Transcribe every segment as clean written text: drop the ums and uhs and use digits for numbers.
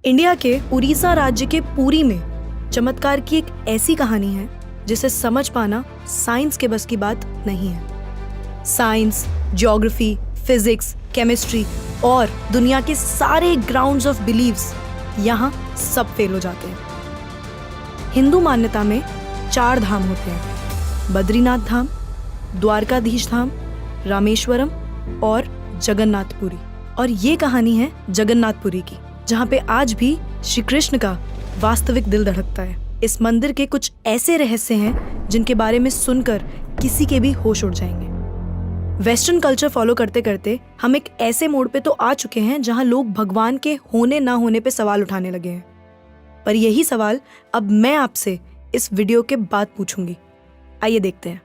India के उड़ीसा राज्य के पुरी में चमत्कार की एक ऐसी कहानी है जिसे समझ पाना साइंस के बस की बात नहीं है। साइंस, ज्योग्राफी, फिजिक्स, केमिस्ट्री और दुनिया के सारे ग्राउंड्स ऑफ बिलीव्स यहाँ सब फेल हो जाते हैं। हिंदू मान्यता में 4 धाम होते हैं: बद्रीनाथ धाम, द्वारकाधीश धाम, रामेश्वरम और जगन्नाथपुरी। और ये कहानी है जगन्नाथपुरी की, जहाँ पे आज भी श्री कृष्ण का वास्तविक दिल धड़कता है। इस मंदिर के कुछ ऐसे रहस्य हैं जिनके बारे में सुनकर किसी के भी होश उड़ जाएंगे। वेस्टर्न कल्चर फॉलो करते करते हम एक ऐसे मोड़ पे तो आ चुके हैं जहाँ लोग भगवान के होने ना होने पे सवाल उठाने लगे हैं। पर यही सवाल अब मैं आपसे इस वीडियो के बाद पूछूंगी। आइए देखते हैं।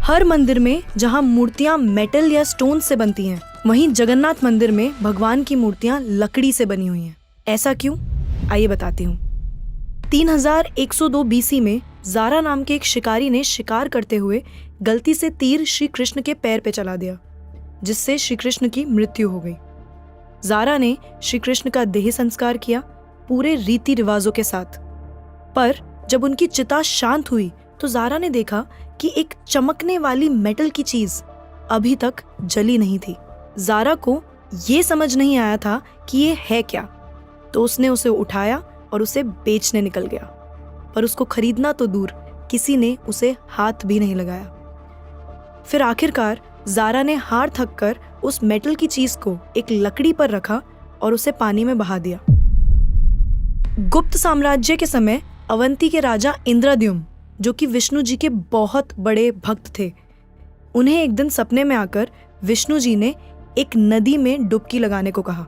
हर मंदिर में जहाँ मूर्तियां मेटल या स्टोन से बनती हैं, वहीं जगन्नाथ मंदिर में भगवान की मूर्तियां लकड़ी से बनी हुई हैं। ऐसा क्यों? आइए बताती हूँ। 3102 बीसी में ज़ारा नाम के एक शिकारी ने शिकार करते हुए गलती से तीर श्री कृष्ण के पैर पे चला दिया, जिससे श्री कृष्ण की मृत्यु हो गई। ज़ारा ने श्री कृष्ण का देह संस्कार किया पूरे रीति रिवाजों के साथ। पर जब उनकी चिता शांत हुई तो ज़ारा ने देखा कि एक चमकने वाली मेटल की चीज अभी तक जली नहीं थी। ज़ारा को ये समझ नहीं आया था कि ये है क्या, तो उसने उसे उठाया और उसे बेचने निकल गया। पर उसको खरीदना तो दूर, किसी ने उसे हाथ भी नहीं लगाया। फिर आखिरकार ज़ारा ने हार थक कर उस मेटल की चीज को एक लकड़ी पर रखा और उसे पानी में बहा दिया। गुप्त साम्राज्य के समय अवंती के राजा इंद्रद्युम्न, जो कि विष्णु जी के बहुत बड़े भक्त थे, उन्हें एक दिन सपने में आकर विष्णु जी ने एक नदी में डुबकी लगाने को कहा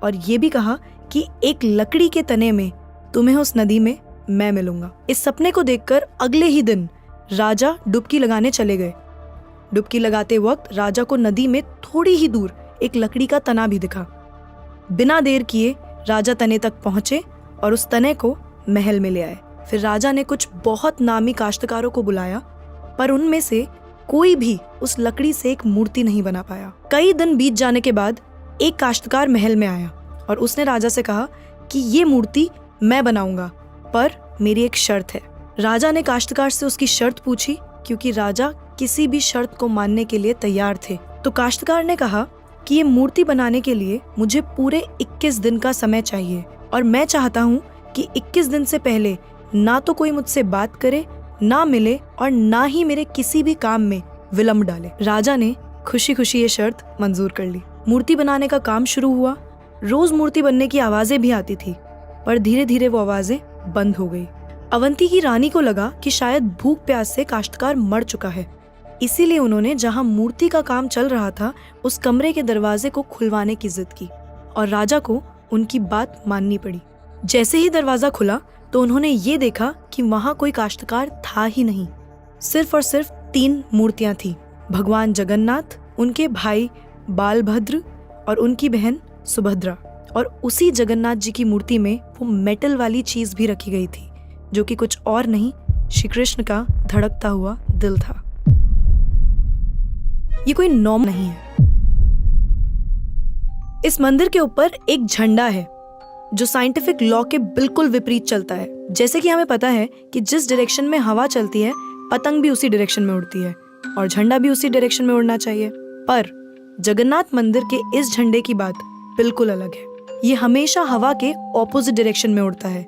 और ये भी कहा कि एक लकड़ी के तने में तुम्हें उस नदी में मैं मिलूंगा। इस सपने को देखकर अगले ही दिन राजा डुबकी लगाने चले गए। डुबकी लगाते वक्त राजा को नदी में थोड़ी ही दूर एक लकड़ी का तना भी दिखा। बिना देर किए राजा तने तक पहुंचे और उस तने को महल में ले आए। फिर राजा ने कुछ बहुत नामी काश्तकारों को बुलाया, पर उनमें से कोई भी उस लकड़ी से एक मूर्ति नहीं बना पाया। कई दिन बीत जाने के बाद एक काश्तकार महल में आया और उसने राजा से कहा कि ये मूर्ति मैं बनाऊंगा, पर मेरी एक शर्त है। राजा ने काश्तकार से उसकी शर्त पूछी, क्योंकि राजा किसी भी शर्त को मानने के लिए तैयार थे। तो काश्तकार ने कहा कि ये मूर्ति बनाने के लिए मुझे पूरे 21 दिन का समय चाहिए और मैं चाहता हूँ कि 21 दिन से पहले ना तो कोई मुझसे बात करे, ना मिले और ना ही मेरे किसी भी काम में विलंब डाले। राजा ने खुशी खुशी ये शर्त मंजूर कर ली। मूर्ति बनाने का काम शुरू हुआ। रोज मूर्ति बनने की आवाजें भी आती थी, पर धीरे धीरे वो आवाजें बंद हो गई। अवंती की रानी को लगा कि शायद भूख प्यास से काश्तकार मर चुका है, इसीलिए उन्होंने जहाँ मूर्ति का काम चल रहा था उस कमरे के दरवाजे को खुलवाने की जिद की और राजा को उनकी बात माननी पड़ी। जैसे ही दरवाजा खुला तो उन्होंने ये देखा कि वहां कोई काश्तकार था ही नहीं। सिर्फ और सिर्फ 3 मूर्तियां थी: भगवान जगन्नाथ, उनके भाई बालभद्र और उनकी बहन सुभद्रा। और उसी जगन्नाथ जी की मूर्ति में वो मेटल वाली चीज भी रखी गई थी, जो कि कुछ और नहीं, श्री कृष्ण का धड़कता हुआ दिल था। ये कोई नॉर्म नहीं है। इस मंदिर के ऊपर एक झंडा है जो साइंटिफिक लॉ के बिल्कुल विपरीत चलता है। जैसे कि हमें पता है कि जिस डायरेक्शन में हवा चलती है, पतंग भी उसी डायरेक्शन में उड़ती है और झंडा भी उसी डायरेक्शन में उड़ना चाहिए। पर जगन्नाथ मंदिर के इस झंडे की बात बिल्कुल अलग है। ये हमेशा हवा के ऑपोजिट डायरेक्शन में उड़ता है।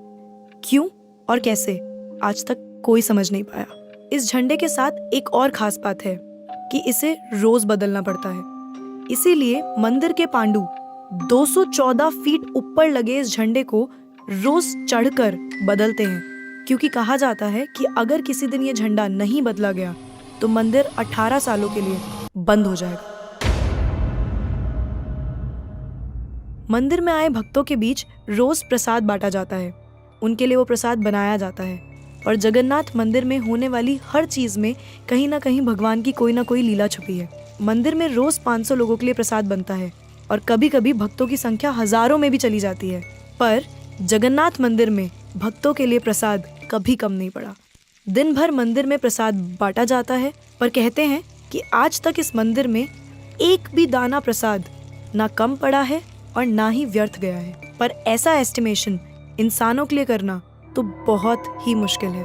क्यों और कैसे, आज तक कोई समझ नहीं पाया। इस झंडे के साथ एक और खास बात है कि इसे रोज बदलना पड़ता है। इसीलिए मंदिर के पांडु 214 फीट ऊपर लगे इस झंडे को रोज चढ़कर बदलते हैं, क्योंकि कहा जाता है कि अगर किसी दिन ये झंडा नहीं बदला गया तो मंदिर 18 सालों के लिए बंद हो जाएगा। मंदिर में आए भक्तों के बीच रोज प्रसाद बांटा जाता है। उनके लिए वो प्रसाद बनाया जाता है और जगन्नाथ मंदिर में होने वाली हर चीज में कहीं ना कहीं भगवान की कोई ना कोई लीला छुपी है। मंदिर में रोज 500 लोगों के लिए प्रसाद बनता है और कभी कभी भक्तों की संख्या हजारों में भी चली जाती है। पर जगन्नाथ मंदिर में भक्तों के लिए प्रसाद कभी कम नहीं पड़ा। दिन भर मंदिर में प्रसाद बांटा जाता है, पर कहते हैं कि आज तक इस मंदिर में एक भी दाना प्रसाद ना कम पड़ा है और ना ही व्यर्थ गया है। पर ऐसा एस्टिमेशन इंसानों के लिए करना तो बहुत ही मुश्किल है।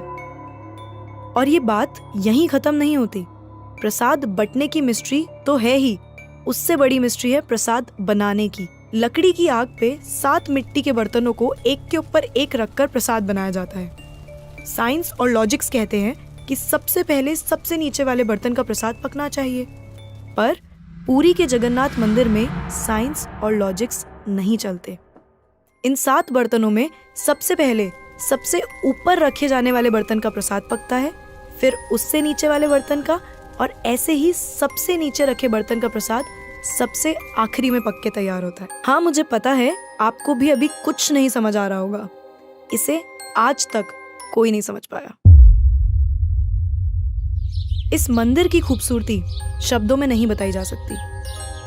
और ये बात यहीं खत्म नहीं होती। प्रसाद बटने की मिस्ट्री तो है ही, उससे बड़ी मिस्ट्री है प्रसाद बनाने की। लकड़ी की आग पे 7 मिट्टी के बर्तनों को एक के ऊपर एक रखकर प्रसाद बनाया जाता है। साइंस और लॉजिक्स कहते हैं कि सबसे पहले सबसे नीचे वाले बर्तन का प्रसाद पकना चाहिए, पर पुरी के जगन्नाथ मंदिर में साइंस और लॉजिक्स नहीं चलते। इन 7 बर्तनों में सबसे पहले सबसे ऊपर रखे जाने वाले बर्तन का प्रसाद पकता है, फिर उससे नीचे वाले बर्तन का, और ऐसे ही सबसे नीचे रखे बर्तन का प्रसाद सबसे आखिरी में पक के तैयार होता है। हाँ, मुझे पता है आपको भी अभी कुछ नहीं समझ आ रहा होगा। इसे आज तक कोई नहीं समझ पाया। इस मंदिर की खूबसूरती शब्दों में नहीं बताई जा सकती।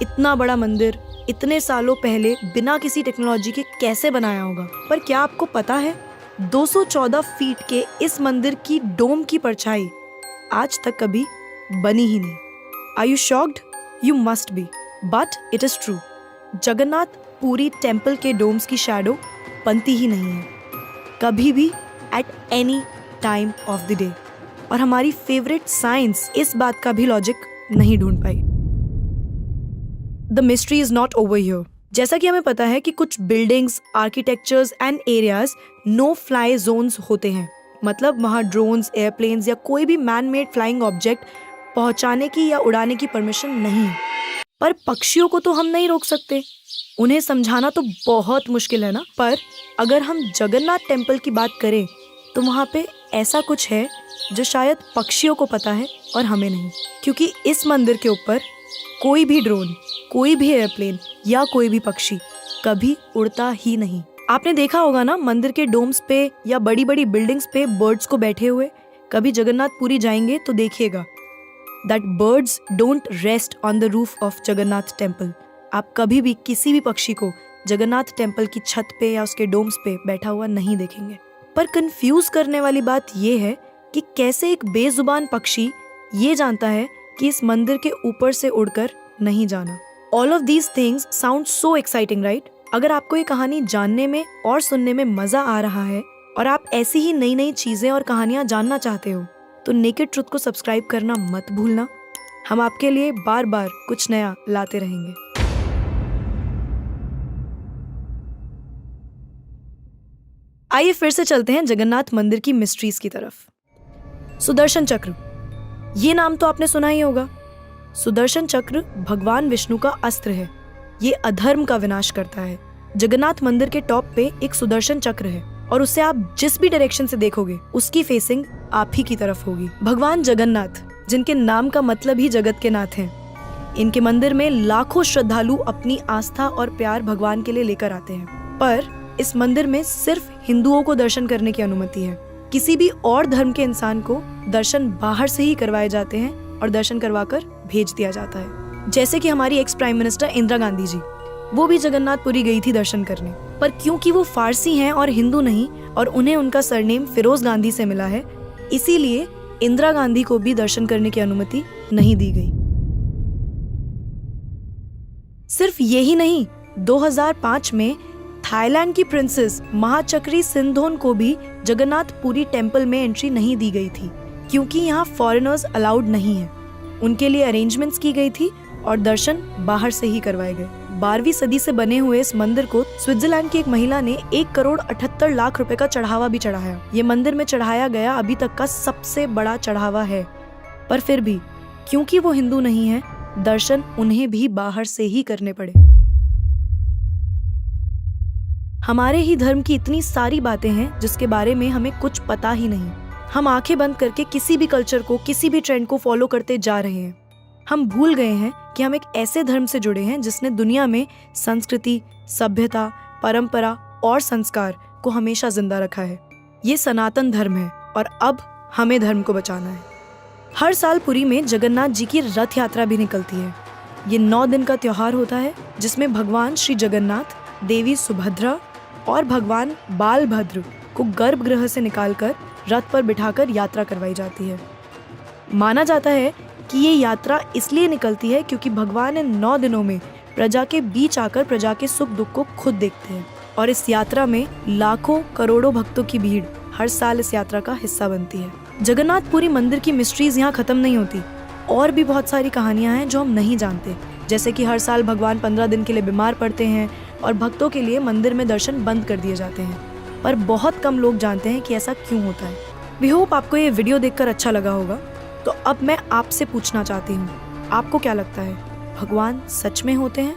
इतना बड़ा मंदिर इतने सालों पहले बिना किसी टेक्नोलॉजी के कैसे बनाया होगा। पर क्या आपको पता है 214 फीट के इस मंदिर की डोम की परछाई आज तक कभी बनी ही नहीं। Are you shocked? You must be, but it is true. Jagannath Puri temple के डोम्स की शैडो बनती ही नहीं है कभी भी, at any time of the day. और हमारी फेवरेट साइंस इस बात का भी लॉजिक नहीं ढूंढ पाई। The mystery is not over here. जैसा कि हमें पता है कि कुछ buildings, architectures and areas no fly zones होते हैं, मतलब वहाँ ड्रोन्स, एयरप्लेन्स या कोई भी मैन मेड फ्लाइंग ऑब्जेक्ट पहुंचाने की या उड़ाने की परमिशन नहीं है। पर पक्षियों को तो हम नहीं रोक सकते, उन्हें समझाना तो बहुत मुश्किल है ना। पर अगर हम जगन्नाथ टेम्पल की बात करें तो वहाँ पे ऐसा कुछ है जो शायद पक्षियों को पता है और हमें नहीं, क्योंकि इस मंदिर के ऊपर कोई भी ड्रोन, कोई भी एयरप्लेन या कोई भी पक्षी कभी उड़ता ही नहीं। आपने देखा होगा ना मंदिर के डोम्स पे या बड़ी बड़ी बिल्डिंग्स पे बर्ड्स को बैठे हुए। कभी जगन्नाथ पुरी जाएंगे तो देखिएगा that birds don't rest on the roof of Jagannath temple. आप कभी भी किसी भी पक्षी को जगन्नाथ टेम्पल की छत पे या उसके डोम्स पे बैठा हुआ नहीं देखेंगे। पर कंफ्यूज करने वाली बात यह है कि कैसे एक बेजुबान पक्षी ये जानता है कि इस मंदिर के ऊपर से उड़कर नहीं जाना। All of these things sound so exciting, right? अगर आपको ये कहानी जानने में और सुनने में मजा आ रहा है और आप ऐसी ही नई नई चीजें और कहानियां जानना चाहते हो तो नेकेड ट्रुथ को सब्सक्राइब करना मत भूलना। हम आपके लिए बार बार कुछ नया लाते रहेंगे। आइए फिर से चलते हैं जगन्नाथ मंदिर की मिस्ट्रीज की तरफ। सुदर्शन चक्र, ये नाम तो आपने सुना ही होगा। सुदर्शन चक्र भगवान विष्णु का अस्त्र है। ये अधर्म का विनाश करता है। जगन्नाथ मंदिर के टॉप पे एक सुदर्शन चक्र है और उसे आप जिस भी डायरेक्शन से देखोगे उसकी फेसिंग आप ही की तरफ होगी। भगवान जगन्नाथ, जिनके नाम का मतलब ही जगत के नाथ हैं, इनके मंदिर में लाखों श्रद्धालु अपनी आस्था और प्यार भगवान के लिए लेकर आते हैं। पर इस मंदिर में सिर्फ हिंदुओं को दर्शन करने की अनुमति है। किसी भी और धर्म के इंसान को दर्शन बाहर से ही करवाए जाते हैं और दर्शन करवाकर भेज दिया जाता है। जैसे कि हमारी ex prime minister Indira Gandhi ji, वो भी जगन्नाथपुरी गई थी दर्शन करने, पर क्योंकि वो फारसी हैं और हिंदू नहीं और उन्हें उनका सरनेम फिरोज गांधी से मिला है, इसीलिए इंदिरा गांधी को भी दर्शन करने की अनुमति नहीं दी गई। सिर्फ यही नहीं, 2005 में थाईलैंड की प्रिंसेस महाचक्री सिंधोन को भी जगन्नाथपुरी टेम्पल में एंट्री नहीं दी गई थी, क्योंकि यहाँ फॉरेनर्स अलाउड नहीं है। उनके लिए अरेंजमेंट्स की गई थी और दर्शन बाहर से ही करवाए गए। 12वीं सदी से बने हुए इस मंदिर को स्विट्जरलैंड की एक महिला ने 1,78,00,000 रुपए का चढ़ावा भी चढ़ाया। ये मंदिर में चढ़ाया गया अभी तक का सबसे बड़ा चढ़ावा है। पर फिर भी क्योंकि वो हिंदू नहीं है, दर्शन उन्हें भी बाहर से ही करने पड़े। हमारे ही धर्म की इतनी सारी बातें हैं जिसके बारे में हमें कुछ पता ही नहीं। हम आंखें बंद करके किसी भी कल्चर को, किसी भी ट्रेंड को फॉलो करते जा रहे हैं। हम भूल गए हैं कि हम एक ऐसे धर्म से जुड़े हैं जिसने दुनिया में संस्कृति, सभ्यता, परंपरा और संस्कार को हमेशा जिंदा रखा है। ये सनातन धर्म है और अब हमें धर्म को बचाना है। हर साल पुरी में जगन्नाथ जी की रथ यात्रा भी निकलती है। ये 9 दिन का त्योहार होता है जिसमें भगवान श्री जगन्नाथ, देवी सुभद्रा और भगवान बालभद्र को गर्भगृह से निकालकर रथ पर बिठाकर यात्रा करवाई जाती है। माना जाता है कि ये यात्रा इसलिए निकलती है क्योंकि भगवान इन 9 दिनों में प्रजा के बीच आकर प्रजा के सुख दुख को खुद देखते हैं। और इस यात्रा में लाखों करोड़ों भक्तों की भीड़ हर साल इस यात्रा का हिस्सा बनती है। जगन्नाथपुरी मंदिर की मिस्ट्रीज यहाँ खत्म नहीं होती। और भी बहुत सारी कहानियां हैं जो हम नहीं जानते, जैसे कि हर साल भगवान 15 दिन के लिए बीमार पड़ते हैं और भक्तों के लिए मंदिर में दर्शन बंद कर दिए जाते हैं। पर बहुत कम लोग जानते हैं कि ऐसा क्यों होता है। वी होप आपको ये वीडियो देखकर अच्छा लगा होगा। तो अब मैं आपसे पूछना चाहती हूँ, आपको क्या लगता है, भगवान सच में होते हैं